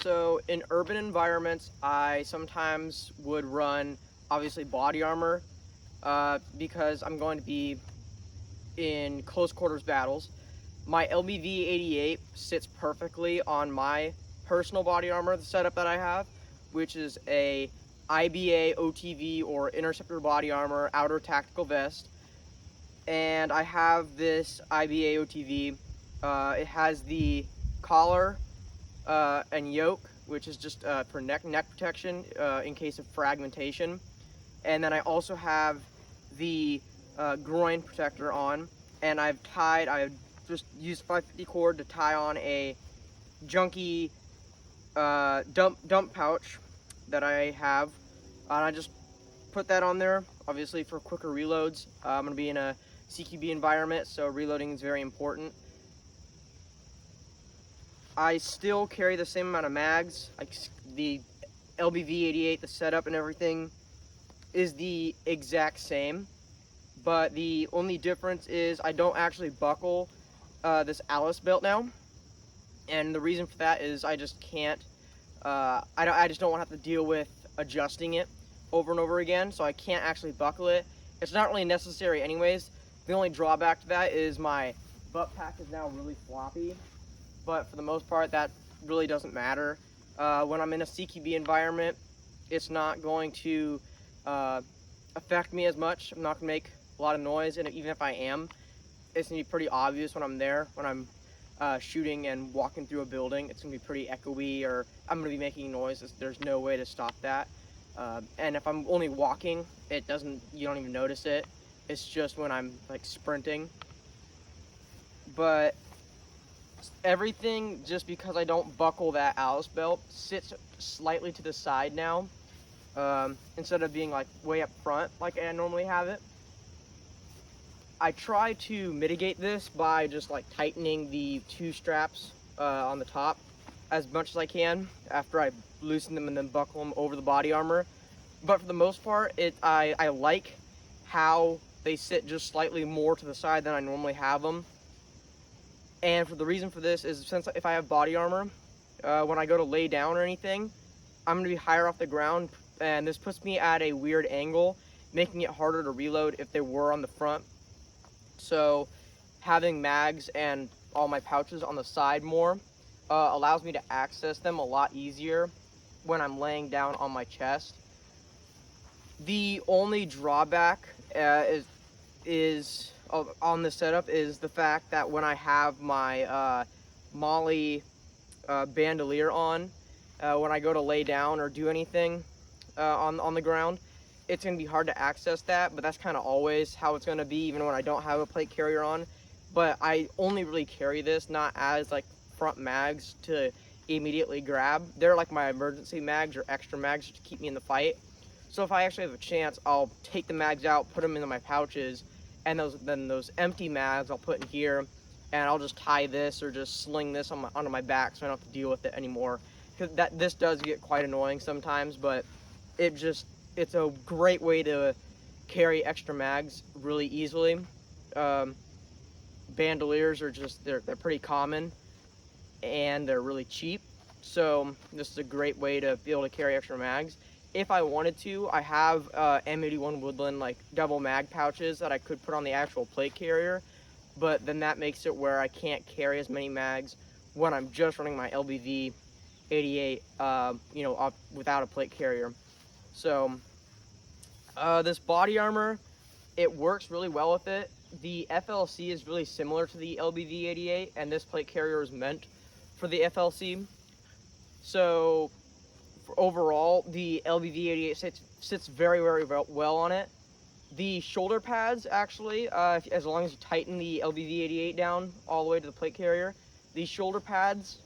So in urban environments, I sometimes would run obviously body armor because I'm going to be in close quarters battles. My LBV 88 sits perfectly on my personal body armor, the setup that I have, which is a IBA OTV or Interceptor body armor outer tactical vest. And I have this IBA OTV. It has the collar and yoke, which is just for neck protection in case of fragmentation. And then I also have the groin protector on, and I just used 550 cord to tie on a junky dump pouch that I have, and I just put that on there, obviously for quicker reloads. I'm going to be in a CQB environment, so reloading is very important. I still carry the same amount of mags, like the LBV 88, the setup and everything is the exact same, but the only difference is I don't actually buckle this Alice belt now, and the reason for that is I just can't, I just don't want to have to deal with adjusting it over and over again, so I can't actually buckle it. It's not really necessary anyways. The only drawback to that is my butt pack is now really floppy, but for the most part that really doesn't matter. When I'm in a CQB environment, it's not going to affect me as much. I'm not going to make a lot of noise, and even if I am, it's going to be pretty obvious when I'm there, when I'm shooting and walking through a building. It's going to be pretty echoey, or I'm going to be making noise. There's no way to stop that. And if I'm only walking, you don't even notice it. It's just when I'm like sprinting. But everything, just because I don't buckle that Alice belt, sits slightly to the side now, instead of being like way up front like I normally have it. I try to mitigate this by just like tightening the two straps on the top as much as I can after I loosen them and then buckle them over the body armor. But for the most part, I like how they sit just slightly more to the side than I normally have them. And for the reason for this is, since if I have body armor, when I go to lay down or anything, I'm going to be higher off the ground, and this puts me at a weird angle, making it harder to reload if they were on the front. So having mags and all my pouches on the side more allows me to access them a lot easier when I'm laying down on my chest. The only drawback is on the setup is the fact that when I have my Molly bandolier on, when I go to lay down or do anything on the ground, it's going to be hard to access that, but that's kind of always how it's going to be, even when I don't have a plate carrier on. But I only really carry this not as like front mags to immediately grab. They're like my emergency mags or extra mags to keep me in the fight. So if I actually have a chance, I'll take the mags out, put them into my pouches, and those empty mags I'll put in here, and I'll just tie this or just sling this onto my back so I don't have to deal with it anymore. Because this does get quite annoying sometimes, but it's a great way to carry extra mags really easily. Bandoliers are they're pretty common, and they're really cheap. So this is a great way to be able to carry extra mags. If I wanted to, I have M81 Woodland like double mag pouches that I could put on the actual plate carrier, but then that makes it where I can't carry as many mags when I'm just running my LBV 88, without a plate carrier. So this body armor, it works really well with it. The FLC is really similar to the LBV 88, and this plate carrier is meant for the FLC. So overall, the LBV 88 sits very, very well on it. The shoulder pads, actually, as long as you tighten the LBV 88 down all the way to the plate carrier, these shoulder pads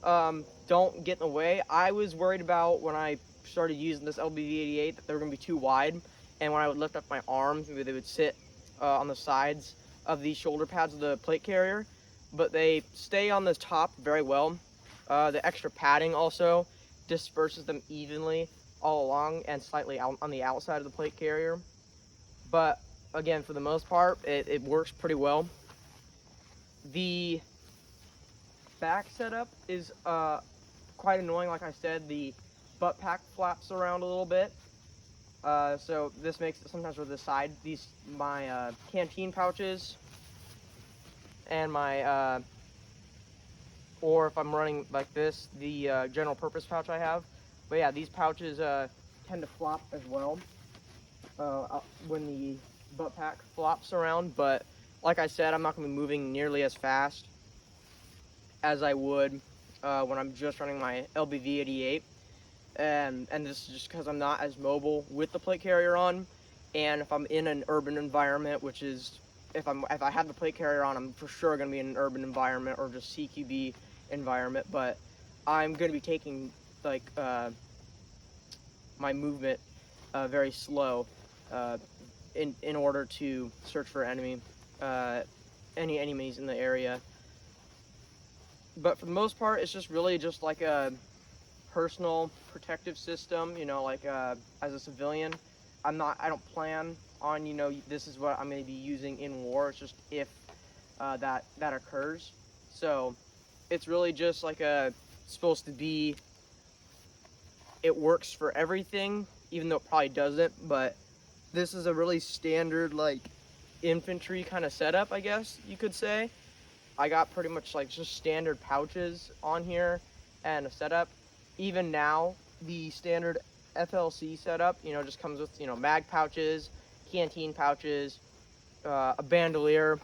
don't get in the way. I was worried about when I started using this LBV 88 that they were going to be too wide, and when I would lift up my arms, maybe they would sit on the sides of these shoulder pads of the plate carrier, but they stay on the top very well. The extra padding also disperses them evenly all along and slightly out on the outside of the plate carrier. But again, for the most part, it works pretty well. The back setup is quite annoying. Like I said, the butt pack flaps around a little bit. So this makes it sometimes with the side, my canteen pouches and my, or if I'm running like this, the general purpose pouch I have. But yeah, these pouches tend to flop as well when the butt pack flops around. But like I said, I'm not going to be moving nearly as fast as I would when I'm just running my LBV 88. And this is just because I'm not as mobile with the plate carrier on, and if I'm in an urban environment, which is if I have the plate carrier on, I'm for sure going to be in an urban environment or just CQB environment. But I'm going to be taking like my movement very slow in order to search for any enemies in the area. But for the most part, it's just really just like a personal protective system, you know, like as a civilian. I don't plan on, you know, this is what I'm going to be using in war. It's just if that occurs. So it's really just like supposed to be, it works for everything, even though it probably doesn't. But this is a really standard like infantry kind of setup, I guess you could say. I got pretty much like just standard pouches on here and a setup. Even now, the standard FLC setup, you know, just comes with, you know, mag pouches, canteen pouches, a bandolier,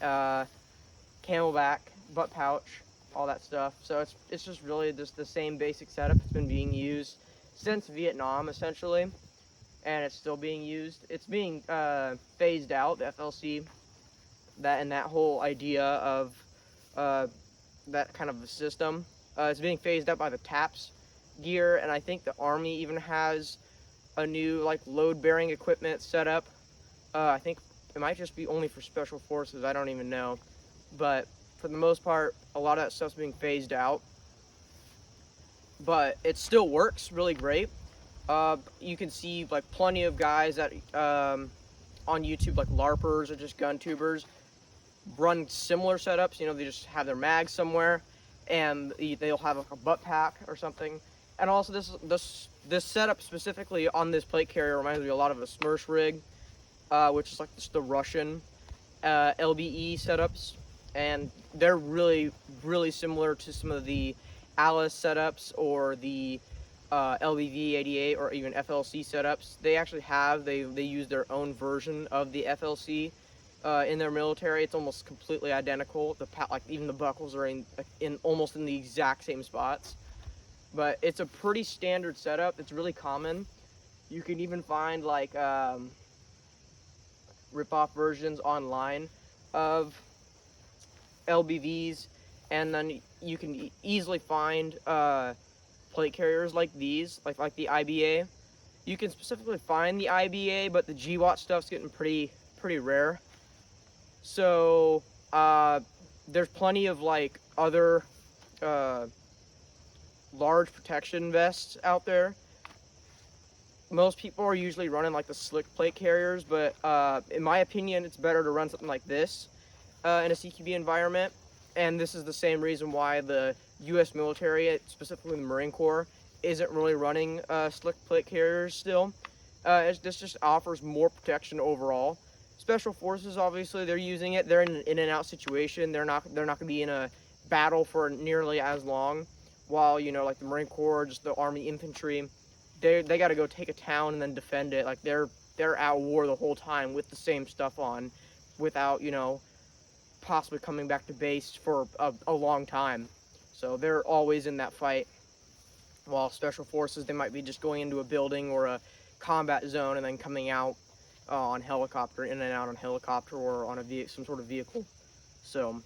camelback, butt pouch, all that stuff. So it's just really just the same basic setup. It's been being used since Vietnam, essentially, and it's still being used. It's being phased out, the FLC, that whole idea of that kind of a system. It's being phased out by the TAPS gear, and I think the Army even has a new like load-bearing equipment set up. I think it might just be only for special forces. I don't even know, but for the most part, a lot of that stuff's being phased out. But it still works really great. You can see like plenty of guys that on YouTube, like LARPers or just gun tubers, run similar setups. You know, they just have their mags somewhere, and they'll have like a butt pack or something. And also this setup specifically on this plate carrier reminds me a lot of a Smurf rig, which is like just the Russian LBE setups, and they're really similar to some of the Alice setups or the LBV 88 or even FLC setups. They actually they use their own version of the FLC in their military. It's almost completely identical. Like even the buckles are in almost in the exact same spots. But it's a pretty standard setup. It's really common. You can even find like rip-off versions online of LBVs, and then you can easily find plate carriers like these, like the IBA. You can specifically find the IBA, but the GWAT stuff's getting pretty rare. So there's plenty of like other large protection vests out there. Most people are usually running like the slick plate carriers, but in my opinion, it's better to run something like this in a CQB environment. And this is the same reason why the U.S. military, specifically the Marine Corps, isn't really running slick plate carriers still. This just offers more protection overall. Special forces, obviously, they're using it. They're in an in and out situation. They're not going to be in a battle for nearly as long. While, you know, like the Marine Corps, just the Army infantry, they got to go take a town and then defend it. Like they're at war the whole time with the same stuff on, without, you know, possibly coming back to base for a long time. So they're always in that fight. While special forces, they might be just going into a building or a combat zone and then coming out on helicopter, in and out on helicopter or on some sort of vehicle. So,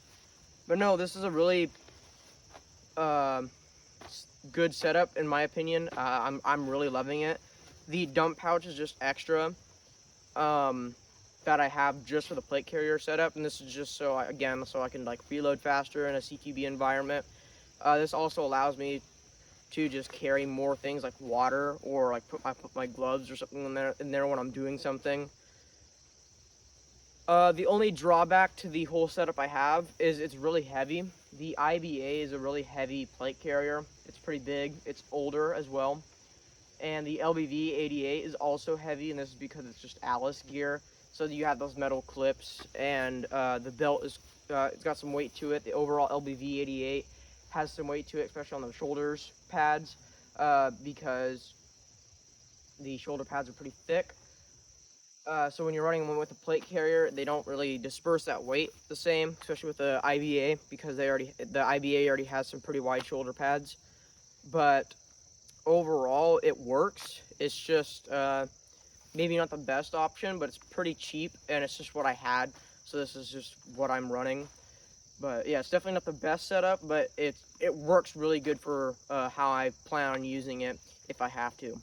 but no, this is a really good setup in my opinion. I'm really loving it. The dump pouch is just extra that I have just for the plate carrier setup, and this is just so I can like reload faster in a CQB environment. This also allows me to just carry more things like water, or like put my gloves or something in there when I'm doing something. The only drawback to the whole setup I have is it's really heavy. The IBA is a really heavy plate carrier. It's pretty big. It's older as well. And the LBV 88 is also heavy, and this is because it's just Alice gear. So you have those metal clips, and the belt is it's got some weight to it. The overall LBV 88 has some weight to it, especially on the shoulders pads, because the shoulder pads are pretty thick. So when you're running one with a plate carrier, they don't really disperse that weight the same, especially with the IBA, because the IBA already has some pretty wide shoulder pads. But overall, it works. It's just maybe not the best option, but it's pretty cheap, and it's just what I had. So this is just what I'm running. But yeah, it's definitely not the best setup, but it works really good for how I plan on using it if I have to.